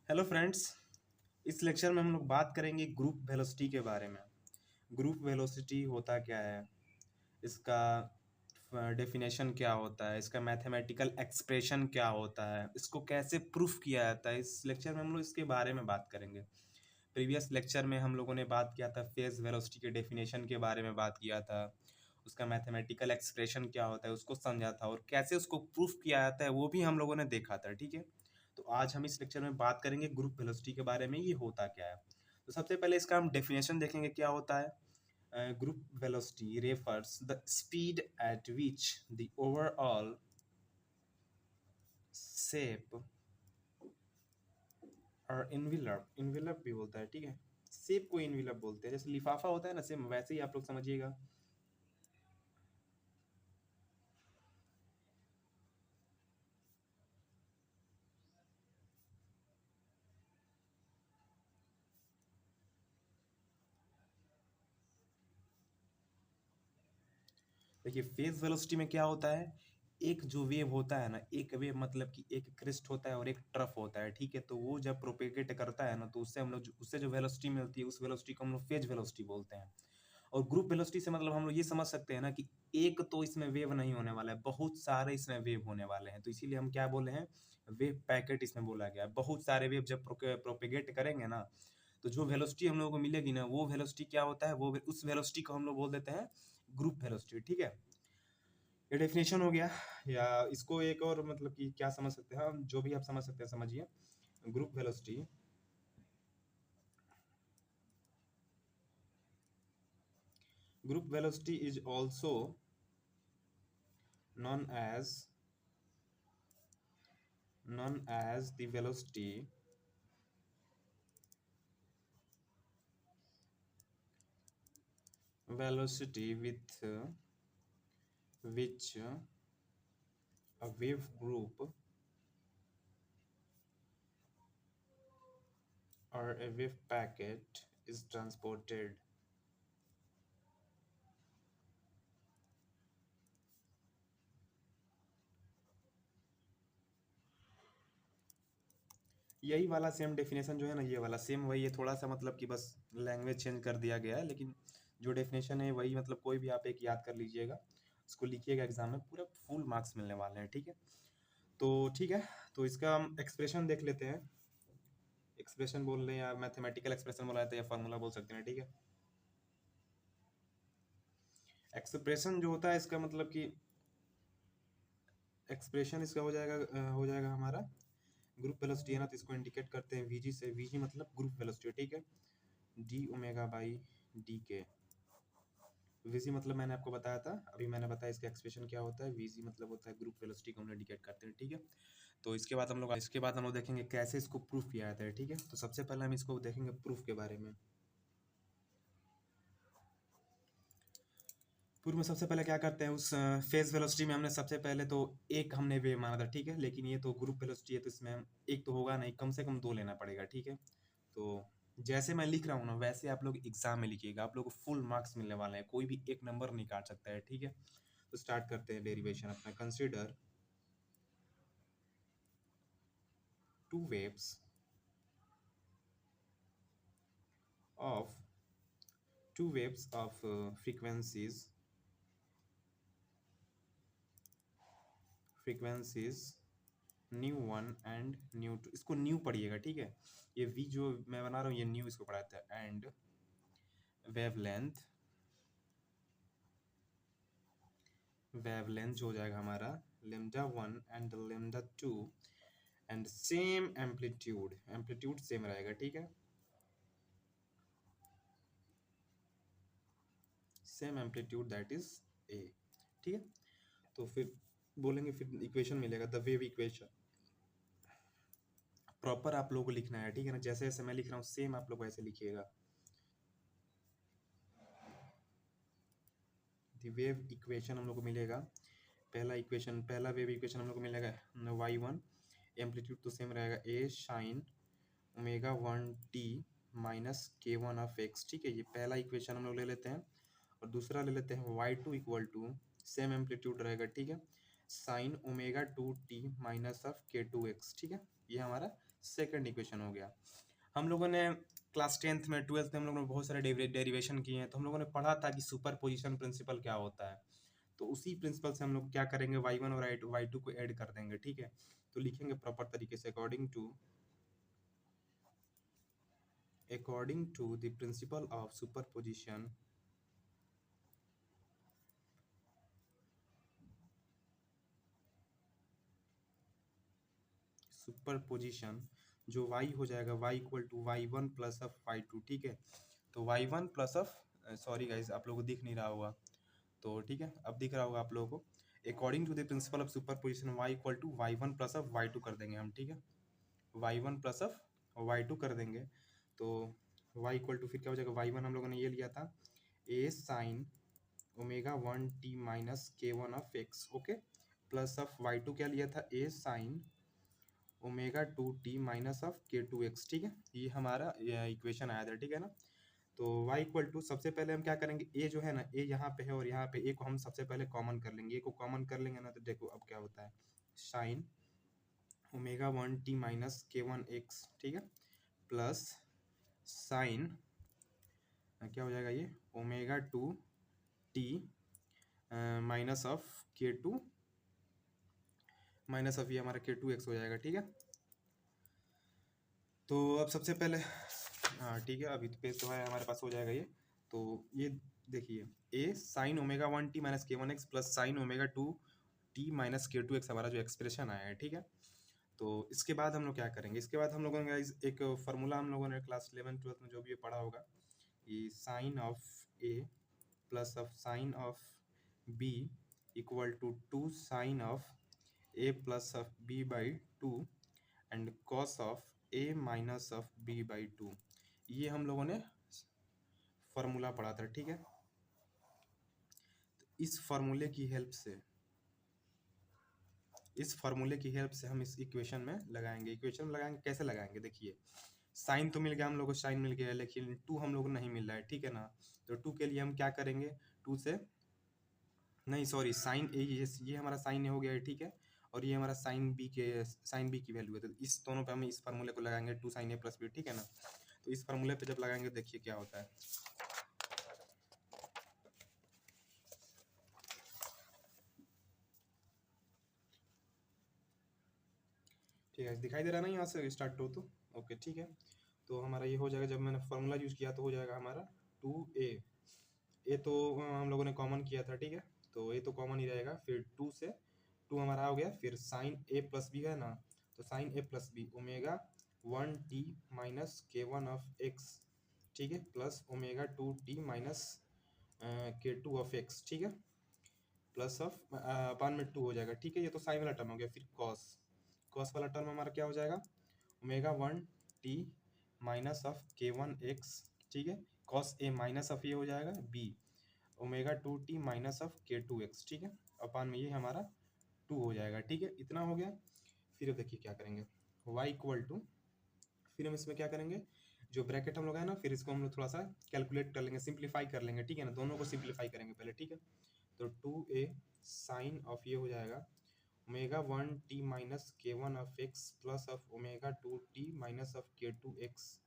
Hello friends. इस lecture में हम लोग बात करेंगे ग्रुप वेलोसिटी के बारे में। ग्रुप वेलोसिटी होता क्या है, इसका डेफिनेशन क्या होता है, इसका मैथमेटिकल एक्सप्रेशन क्या होता है, इसको कैसे प्रूफ किया जाता है। इस लेक्चर में हम लोग इसके बारे में बात करेंगे। प्रीवियस लेक्चर में हम लोगों ने बात किया था फेज वेलोसिटी के डेफिनेशन के बारे में बात किया था, उसका मैथमेटिकल एक्सप्रेशन क्या होता है उसको समझा था, और कैसे उसको प्रूफ किया जाता है वो भी हम लोगों ने देखा था। ठीक है, तो आज हम इस लेक्चर में बात करेंगे ग्रुप वेलोसिटी के बारे में, ये होता क्या है। तो सबसे पहले इसका हम डेफिनेशन देखेंगे क्या होता है। Group velocity refers the speed at which the overall shape और इनविलप, इनविलप भी बोलता है, ठीक है, शेप को इनविलप बोलते हैं। जैसे लिफाफा होता है ना, सेम वैसे ही आप लोग समझिएगा। देखिए फेज वेलोसिटी में क्या होता है, एक जो वेव होता है ना, एक वेव मतलब कि एक क्रिस्ट होता है और एक ट्रफ होता है, ठीक है। तो वो जब प्रोपेगेट करता है ना, तो उससे हम लोग उससे जो वेलोसिटी मिलती है उस वेलोसिटी को हम लोग फेज वेलोसिटी बोलते हैं। और ग्रुप वेलोसिटी से मतलब हम लोग ये समझ सकते हैं ना कि एक तो इसमें वेव नहीं होने वाला है, बहुत सारे इसमें वेव होने वाले हैं। तो इसीलिए हम क्या बोले हैं, वेव पैकेट इसमें बोला गया है। बहुत सारे वेव जब प्रोपेगेट करेंगे ना, तो जो वेलोसिटी हम लोगों को मिलेगी ना, वो वेलोसिटी क्या होता है, वो उस वेलोसिटी को हम लोग बोल देते हैं ग्रुप वेलोसिटी। ठीक है, ये डेफिनेशन हो गया। या इसको एक और मतलब कि क्या समझ सकते हैं हम, जो भी आप समझ सकते हैं समझिए। Group velocity, group velocity is also known as the velocity with which a wave group or a wave packet is transported। यही वाला सेम डेफिनेशन जो है ना, ये वाला सेम वही है, थोड़ा सा मतलब कि बस लैंग्वेज चेंज कर दिया गया है, लेकिन जो डेफिनेशन है वही। मतलब कोई भी आप एक याद कर लीजिएगा, उसको लिखिएगा, एग्जाम में पूरा फुल मार्क्स मिलने वाले हैं। ठीक है, तो ठीक है, तो इसका हम एक्सप्रेशन देख लेते हैं। एक्सप्रेशन बोल रहे हैं या मैथमेटिकल एक्सप्रेशन बोला जाता है या फार्मूला बोल सकते हैं, ठीक है। एक्सप्रेशन जो होता है इसका मतलब कि एक्सप्रेशन इसका हो जाएगा हमारा ग्रुप वेलोसिटी है ना, तो इसको इंडिकेट करते हैं वीजी से। वीजी मतलब ग्रुप वेलोसिटी, ठीक है, डी ओमेगा बाई डी के। वीजी मतलब मैंने आपको बताया था, अभी मैंने बताया इसका एक्सप्रेशन क्या होता है। वीजी मतलब होता है ग्रुप वेलोसिटी को हम इंडिकेट करते हैं, ठीक है। तो इसके बाद हम लोग देखेंगे कैसे इसको प्रूफ किया जाता है, ठीक है। तो सबसे पहले हम इसको देखेंगे प्रूफ के बारे में। पूर्व में सबसे पहले क्या करते हैं, उस फेज वेलोसिटी में हमने सबसे पहले तो एक हमने वेव माना था, ठीक है। लेकिन ये तो ग्रुप वेलोसिटी है, तो इसमें हम एक तो होगा नहीं, कम से कम दो लेना पड़ेगा, ठीक है। तो जैसे मैं लिख रहा हूँ ना, वैसे आप लोग एग्जाम में लिखिएगा, आप लोग को फुल मार्क्स मिलने वाले हैं, कोई भी एक नंबर नहीं काट सकता है, ठीक है। तो स्टार्ट करते हैं डेरिवेशन अपना। Consider two waves of frequencies nu one and nu two. इसको न्यू पढ़िएगा, ठीक है। ये वी जो मैं बना रहा हूँ ये न्यू इसको पढ़ाता है। एंड वेवलेंथ, वेवलेंथ जो हो जाएगा हमारा lambda one and lambda two, and same amplitude, amplitude same रहेगा, ठीक है। Same amplitude that is a, ठीक है। तो फिर बोलेंगे, फिर इक्वेशन मिलेगा द वेव इक्वेशन। प्रॉपर आप लोगों को लिखना है, ठीक है ना, जैसे जैसे मैं लिख रहा हूँ सेम आप लोग वैसे लिखिएगा। द वेव इक्वेशन हम लोग को मिलेगा, पहला वेव इक्वेशन हम लोग को मिलेगा y1, एम्पलीट्यूड तो सेम रहेगा A sine omega one T minus K one of X, ठीक है। ये पहला इक्वेशन हम लोग ले लेते हैं। और दूसरा ले लेते हैं y2 equal to, same amplitude रहेगा, ठीक है, sine omega two t minus of k two x, ठीक है। ये हमारा सेकंड इक्वेशन हो गया। हम लोगों ने क्लास 10th में 12th में हम लोगों ने बहुत सारे डेरिवेशन किए हैं, तो हम लोगों ने पढ़ा था कि सुपर पोजिशन प्रिंसिपल क्या होता है। तो उसी प्रिंसिपल से हम लोग क्या करेंगे, y1 और y2 को ऐड कर देंगे, ठीक है। तो लिखेंगे प्रॉपर तरीके से, according to the principle of superposition, जो y हो जाएगा y equal to y1 plus of y2, ठीक है। तो y1 plus of, sorry guys आप लोगों को दिख नहीं रहा होगा, तो ठीक है अब दिख रहा होगा आप लोगों को। According to the principle of superposition y equal to y1 plus of y2 कर देंगे हम, ठीक है। y1 प्लस ऑफ y2 कर देंगे, तो y इक्वल टू फिर क्या हो जाएगा, y1 हम लोगों ने ये लिया था a sine omega 1t minus k1 of x, okay, plus of y2 क्या लिया था, a sine omega 2t minus of k2x, ठीक है। ये हमारा इक्वेशन आया था, ठीक है ना। तो y इक्वल टू, सबसे पहले हम क्या करेंगे, a जो है ना, a यहाँ पे है और यहाँ पे a को हम सबसे पहले कॉमन कर लेंगे, a को कॉमन कर लेंगे ना, तो देखो अब क्या होता है, sine omega 1t minus k1x, ठीक है, प्लस साइन क्या हो जाएगा ये, omega 2t minus of k2 minus of ये हमारा k2x हो जाएगा, ठीक है। तो अब सबसे पहले, हाँ ठीक है, अभी पे तो है हमारे पास, हो जाएगा ये। तो ये देखिए, a sine omega 1t minus k1x plus sine omega 2t minus k2x हमारा जो एक्सप्रेशन आया है, ठीक है। तो इसके बाद हम लोग क्या करेंगे, इसके बाद हम लोगों ने एक फार्मूला हम लोगों ने क्लास 11 12 में जो भी ये पढ़ा होगा, ये sine of a plus of sine of b equal to 2 sine of a plus of b by 2 and cos of a minus of b by 2, ये हम लोगों ने फार्मूला पढ़ा था, ठीक है। तो इस फार्मूले की हेल्प से हम इस इक्वेशन में लगाएंगे, कैसे लगाएंगे, देखिए साइन तो मिल गया हम लोग को, साइन मिल गया, लेकिन 2 हम लोग को नहीं मिल रहा है, ठीक है ना। तो 2 के लिए हम क्या करेंगे, 2 से नहीं, सॉरी, साइन ए, ये हमारा साइन ए हो गया है, ठीक है, और ये हमारा साइन बी की वैल्यू है, तो इस दोनों पे हम इस फार्मूले को लगाएंगे, 2 साइन ए प्लस बी, ठीक है ना। तो इस फार्मूले पे जब लगाएंगे, देखिए क्या होता है, ठीक है, दिखाई दे रहा है ना यहाँ से स्टार्ट हो, तो ओके ठीक है। तो हमारा ये हो जाएगा, जब मैंने फार्मूला यूज़ किया तो हो जाएगा हमारा 2a, ए तो हम लोगों ने कॉमन किया था, ठीक है, तो ए तो कॉमन ही रहेगा, फिर 2 से 2 हमारा हो गया, फिर साइन ए प्लस बी है ना, तो sine A plus B omega 1t minus k1 of x, ठीक है, plus omega 2t minus k2 of x, ठीक है, प्लस ऑफ अपान में 2 हो जाएगा, ठीक है। ये तो साइन वाला टर्म हो गया, फिर कॉस वाला टर्म हमारा क्या हो जाएगा, omega 1t minus of k1x, ठीक है, कॉस ए माइनस ऑफ ये हो जाएगा b omega 2t minus of k2x, ठीक है, अपान में ये हमारा 2 हो जाएगा, ठीक है, इतना हो गया। फिर अब देखिए क्या करेंगे, y इक्वल टू, फिर हम इसमें क्या करेंगे, जो ब्रैकेट हम लोग है ना, फिर इसको हम लोग थोड़ा सा कैलकुलेट कर लेंगे, सिंप्लीफाई कर लेंगे, ठीक है ना, दोनों को सिंप्लीफाई करेंगे पहले, ठीक है। तो 2a साइन ऑफ ये हो जाएगा omega 1t minus k1 of x plus of omega 2t minus of k2x,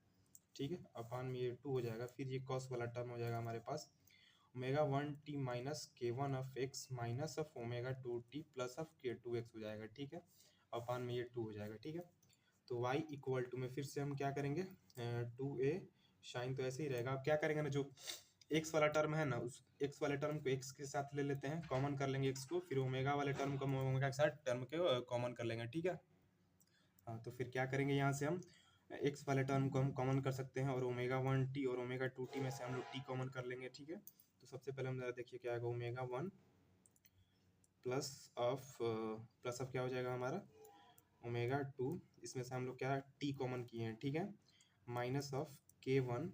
ठीक है, अपान में ये 2 हो जाएगा, फिर ये कॉस वाला टर्म हो जाएगा हमारे पास, omega 1t minus k1 of x minus of omega 2t plus of k2x हो जाएगा, ठीक है, अपान में ये 2 हो जाएगा, ठीक है। तो y इक्वल टू में फिर से हम क्या करेंगे, 2a साइन तो ऐसे ही रहेगा, अब क्या करेंगे ना, जो x वाला टर्म है ना, उस x वाले टर्म को x के साथ ले लेते हैं, कॉमन कर लेंगे x को, फिर ओमेगा वाले टर्म को ओमेगा के साथ टर्म के कॉमन कर लेंगे, ठीक है। हाँ, तो फिर क्या करेंगे, यहाँ से हम x वाले टर्म को हम कॉमन कर सकते हैं, और ओमेगा 1t और ओमेगा 2t में से हम लोग t कॉमन कर लेंगे, ठीक है। तो सबसे पहले हम जरा देखिए क्या आएगा, ओमेगा 1 प्लस ऑफ क्या हो जाएगा हमारा, ओमेगा 2, इसमें से हम लोग क्या t कॉमन किए हैं, ठीक है, minus of k1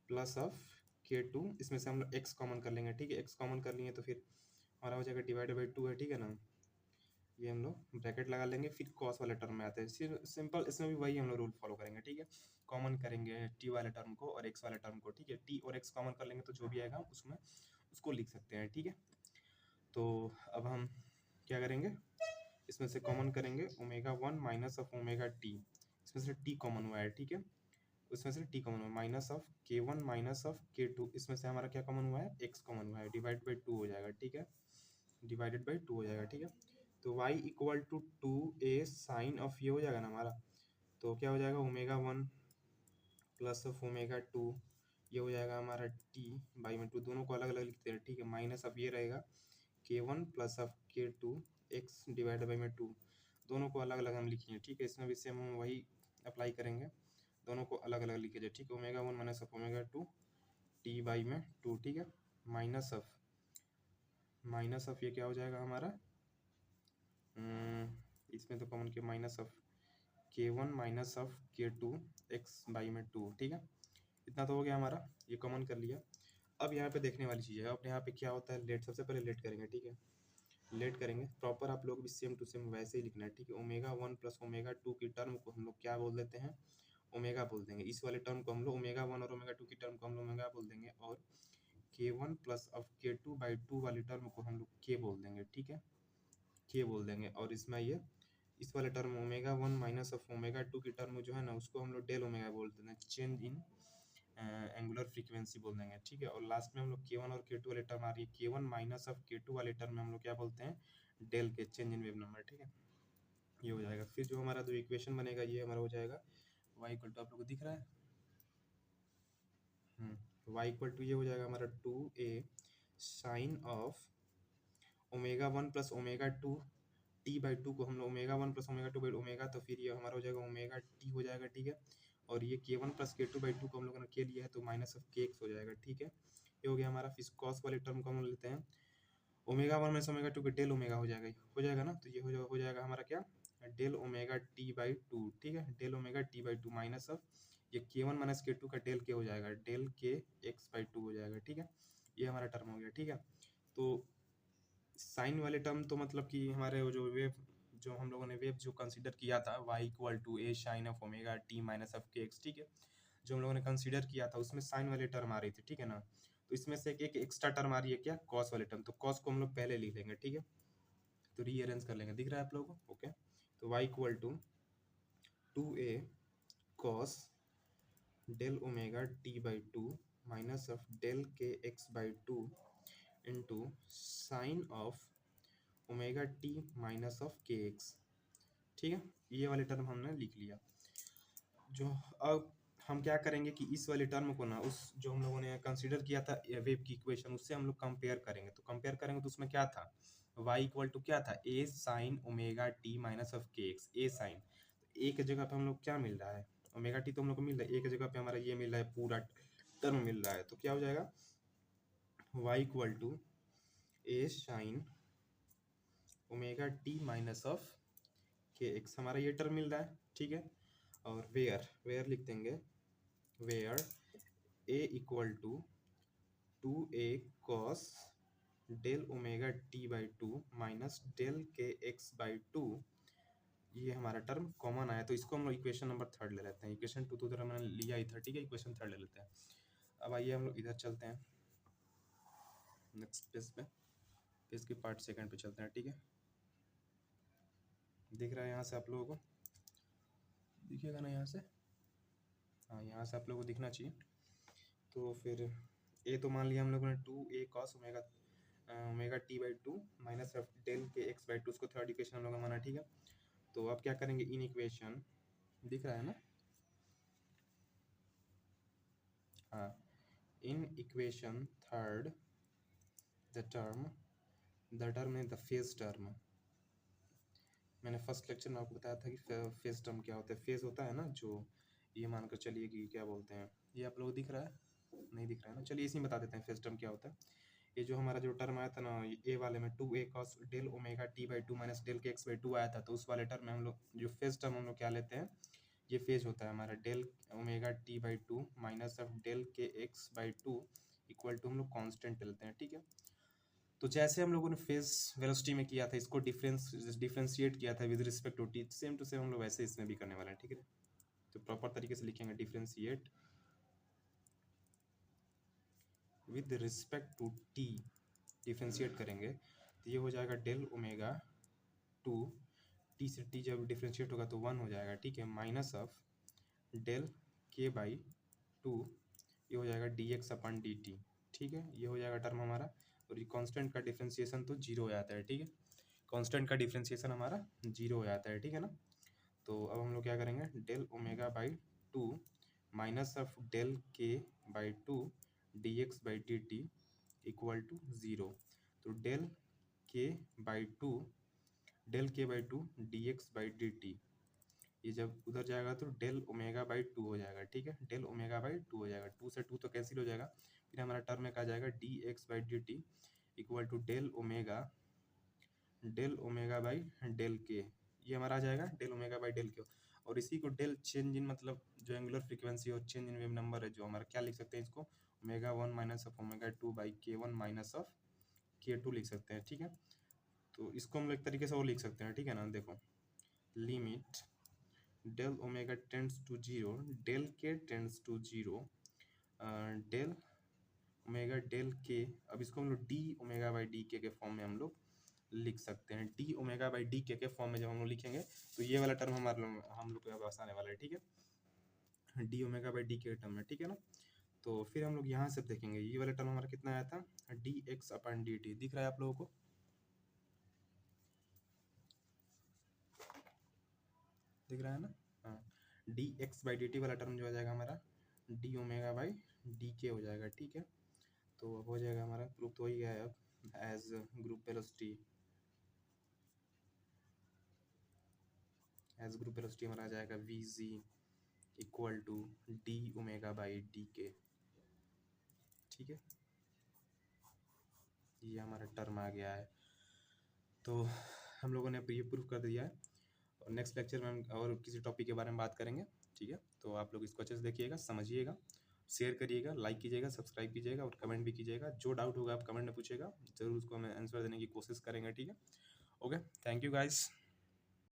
plus of k2, इसमें से हम लोग x कॉमन कर लेंगे, ठीक है, x कॉमन कर लिए तो फिर हमारा हो जाएगा डिवाइडेड बाई 2 है, ठीक है ना। ये हम लोग ब्रैकेट लगा लेंगे, फिर कॉस वाले टर्म में आते हैं, सिर्फ सिंपल, इसमें भी वही हम लोग रूल फॉलो करेंगे, ठीक है। कॉमन करेंगे टी वाले टर्म को और एक्स वाले टर्म को, ठीक है, टी और एक्स कॉमन कर लेंगे तो जो भी आएगा हम उसमें उसको लिख सकते हैं, ठीक है। तो अब हम क्या करेंगे, इसमें से कॉमन करेंगे omega 1 minus of omega T, इसमें से टी कॉमन हुआ है, ठीक है, उसमें से टी कॉमन हुआ, minus of k1 minus of k2, इसमें से हमारा क्या कॉमन हुआ है, x कॉमन हुआ है, डिवाइड बाई 2 हो जाएगा, ठीक है, डिवाइडेड बाई 2 हो जाएगा, ठीक है। तो y equal to 2a sine of ये हो जाएगा ना हमारा, तो क्या हो जाएगा, ओमेगा 1 प्लस ऑफ ओमेगा 2, ये हो जाएगा हमारा t बाई में 2, दोनों को अलग अलग लिखते हैं, ठीक है, माइनस अब ये रहेगा k1 plus of k2 x divide by में 2, दोनों को अलग अलग हम लिखेंगे, ठीक है, इसमें भी सेम हम वही अप्लाई करेंगे, दोनों को अलग अलग लिखे जाए, ठीक है, omega 1 minus of omega 2 T by में 2, ठीक है, माइनस ऑफ ये क्या हो जाएगा हमारा, इसमें तो कॉमन के minus of k1 minus of k2 x by में 2, ठीक है, इतना तो हो गया हमारा, ये कॉमन कर लिया। अब यहाँ पे देखने वाली चीज़ है, अब यहाँ पे क्या होता है, लेट, सबसे पहले लेट करेंगे, ठीक है, लेट करेंगे प्रॉपर, आप लोग भी सेम टू सेम वैसे ही लिखना है, ठीक है, ओमेगा 1 प्लस ओमेगा 2 की टर्म को हम लोग क्या बोल देते हैं, ओमेगा बोल देंगे, इस वाले टर्म को हम लोग ओमेगा 1 और ओमेगा 2 की टर्म को हम लोग ओमेगा बोल देंगे, और k1 plus of k2 by 2 वाली टर्म को हम लोग k बोल देंगे, ठीक है, k बोल देंगे, और इसमें ये इस वाले term omega 1 minus of omega 2 की टर्म जो है ना, उसको हम लोग डेल ओमेगा बोल देते हैं, चेंज इन एंगुलर फ्रीक्वेंसी बोल देंगे, ठीक है, और लास्ट में हम लोग k1 और k2 वाले टर्म आ रही है, k1 माइनस ऑफ k2 वाले टर्म में हम लोग क्या बोलते हैं, डेल के, चेंज इन वेव नंबर, ठीक है, ये हो जाएगा। फिर जो हमारा जो इक्वेशन बनेगा ये हमारा हो जाएगा y इक्वल टू, आप लोग को दिख रहा है, y इक्वल टू ये हो जाएगा हमारा 2a sine of omega 1 plus omega 2 T by 2 को हम लोग omega 1 plus omega 2 by omega, तो फिर ये हमारा हो जाएगा ओमेगा टी हो जाएगा, ठीक है, और ये k1 प्लस k2 बाई 2 को हम लोगों ने k लिया है, तो माइनस ऑफ kx हो जाएगा, ठीक है, ये हो गया हमारा। फिर कॉस वाले टर्म को हम लेते हैं, ओमेगा 1 माइनस ओमेगा 2 के डेल ओमेगा हो जाएगा ना, तो ये हो जाएगा हमारा क्या, डेल ओमेगा टी बाई 2, ठीक है, del omega T by 2 minus of ये k1 माइनस k2 का डेल के हो जाएगा, डेल के x बाई 2 हो जाएगा, ठीक है, ये हमारा टर्म हो गया, ठीक है। तो साइन वाले टर्म तो मतलब कि हमारे वो जो वेव, जो हम लोगों ने वेव जो कंसीडर किया था, y equal to A sine of omega T minus of K X, ठीक है, जो हम लोगों ने कंसीडर किया था उसमें साइन वाले टर्म आ रही थी, ठीक है ना, तो इसमें से एक एक्स्ट्रा टर्म आ रही है क्या, कॉस वाले टर्म, तो कॉस को हम लोग पहले लिख लेंगे, ठीक है, तो रीअरेंज कर लेंगे, दिख रहा है आप लोगों को, ओके, तो y equal to 2a cos del omega T by 2 minus of del K X by 2 into sine of omega T minus of K X, ठीक है, ये वाले टर्म हमने लिख लिया। जो अब हम क्या करेंगे कि इस वाले टर्म को ना, उस जो हम लोगों ने कंसीडर किया था वेव की इक्वेशन, उससे हम लोग कंपेयर करेंगे, तो कंपेयर करेंगे तो उसमें क्या था, y इक्वल टू क्या था, a sign omega T minus of K x, A sign, एक जगह पे हम लोग क्या मिल रहा है, ओमेगा टी तो हम लोग को मिल रहा है, एक जगह पे हमारा ये मिल रहा है, पूरा टर्म मिल रहा है, तो क्या हो जाएगा, y equal to A sine omega T minus of K X, हमारा ये टर्म मिल रहा है, ठीक है, और वेयर लिख देंगे, where a equal to 2a cos del omega T by 2 minus del K X by 2, ये हमारा टर्म कॉमन आया, तो इसको हम लोग इक्वेशन नंबर 3 ले लेते हैं, इक्वेशन 2 तो उधर हमने लिया ही था, ठीक है, इक्वेशन 3 ले लेते हैं। अब आइए हम लोग इधर चलते हैं, नेक्स्ट पेज पे, पेज के पार्ट 2 पे चलते हैं, ठीक है, दिख रहा है यहाँ से आप लोगों को, दिखेगा ना यहाँ से, हाँ यहाँ से आप लोगों को दिखना चाहिए। तो फिर ए तो मान लिया हम लोगों ने 2a cos omega T by 2 minus of del K X by 2, उसको थर्ड इक्वेशन हम लोग माना, ठीक है, तो अब क्या करेंगे, इन इक्वेशन, दिख रहा है ना, हाँ, in equation third the term है द फेज टर्म, मैंने फर्स्ट लेक्चर में आपको बताया था कि फेज टर्म क्या होता है, फेज होता है ना, जो ये मानकर चलिए कि क्या बोलते हैं, ये आप लोग दिख रहा है, नहीं दिख रहा है ना, चलिए इसी में बता देते हैं फेज टर्म क्या होता है। ये जो हमारा जो टर्म आया था ना, ए वाले में 2a cos del omega T by 2 minus del K X by 2 आया था, तो उस वाले टर्म में हम लोग जो फेज टर्म हम लोग क्या लेते हैं, ये फेज होता है हमारा del omega T by 2 minus of del K X by 2 equal to हम लोग कॉन्स्टेंट लेते हैं, ठीक है। तो जैसे हम लोगों ने फेज वेलोसिटी में किया था, इसको डिफ्रेंशिएट किया था with respect to T, same to same हम लोग वैसे इसमें भी करने वाले हैं, ठीक है, तो प्रॉपर तरीके से लिखेंगे, differentiate with respect to T, differentiate करेंगे तो ये हो जाएगा डेल ओमेगा 2 टी से टी जब डिफ्रेंशिएट होगा तो 1 हो जाएगा, ठीक है, minus of del K by 2, ये हो जाएगा D X upon D T, ठीक है, ये हो जाएगा टर्म हमारा। और ये कांस्टेंट का डिफ्रेंशिएशन तो जीरो हो जाता है, ठीक है, कांस्टेंट का डिफ्रेंशिएशन हमारा जीरो हो जाता है, ठीक है ना। तो अब हम लोग क्या करेंगे, del omega by 2 minus of del K by 2 D X by D T equal to zero. तो del K by two D X by D T, ये जब उधर जाएगा तो डेल ओमेगा बाई 2 हो जाएगा, ठीक है, डेल ओमेगा बाई 2 हो जाएगा, 2 से 2 तो कैंसिल हो जाएगा, फिर हमारा टर्म में क्या जाएगा, D X by D T equal to del omega by del K, ये हमारा आ जाएगा डेल ओमेगा बाई डेल के। और इसी को डेल चेंज इन मतलब जो एंगुलर फ्रीक्वेंसी और चेंज इन वेव नंबर है जो हमारा, क्या लिख सकते हैं इसको, omega 1 minus of omega 2 by के 1 माइनस ऑफ के 2 लिख सकते हैं, ठीक है। तो इसको हम लोग एक तरीके से और लिख सकते हैं, ठीक है ना, देखो limit del omega tends to zero, del K tends to zero, del omega del K, अब इसको हम लोग D omega by D K form में हम लोग लिख सकते हैं, D omega by D K form में जब हम लोग लिखेंगे तो ये वाला टर्म हमारे हम लोग के पास आने वाला है, ठीक है, डी ओमेगा बाई डी के टर्म में, ठीक है ना। तो फिर हम लोग यहाँ से देखेंगे ये वाला टर्म हमारा कितना आया था, D X upon D T, दिख रहा है आप लोगों को, दिख रहा है ना, हाँ, D X by D T वाला टर्म जो आ जाएगा हमारा डी ओमेगा बाई डी के हो जाएगा, ठीक है। तो अब हो जाएगा हमारा प्रूफ तो हो ही गया है अब, एज ग्रुप वेलोसिटी हमारा आ जाएगा V G equal to D omega by D K, ठीक है, ये हमारा टर्म आ गया है। तो हम लोगों ने ये प्रूफ कर दिया है, और नेक्स्ट लेक्चर में हम और किसी टॉपिक के बारे में बात करेंगे, ठीक है। तो आप लोग इसको अच्छे से देखिएगा, समझिएगा, शेयर करिएगा, लाइक कीजिएगा, सब्सक्राइब कीजिएगा और कमेंट भी कीजिएगा, जो डाउट होगा आप कमेंट में पूछिएगा, जरूर उसको हम आंसर देने की कोशिश करेंगे, ठीक है। Okay, thank you guys.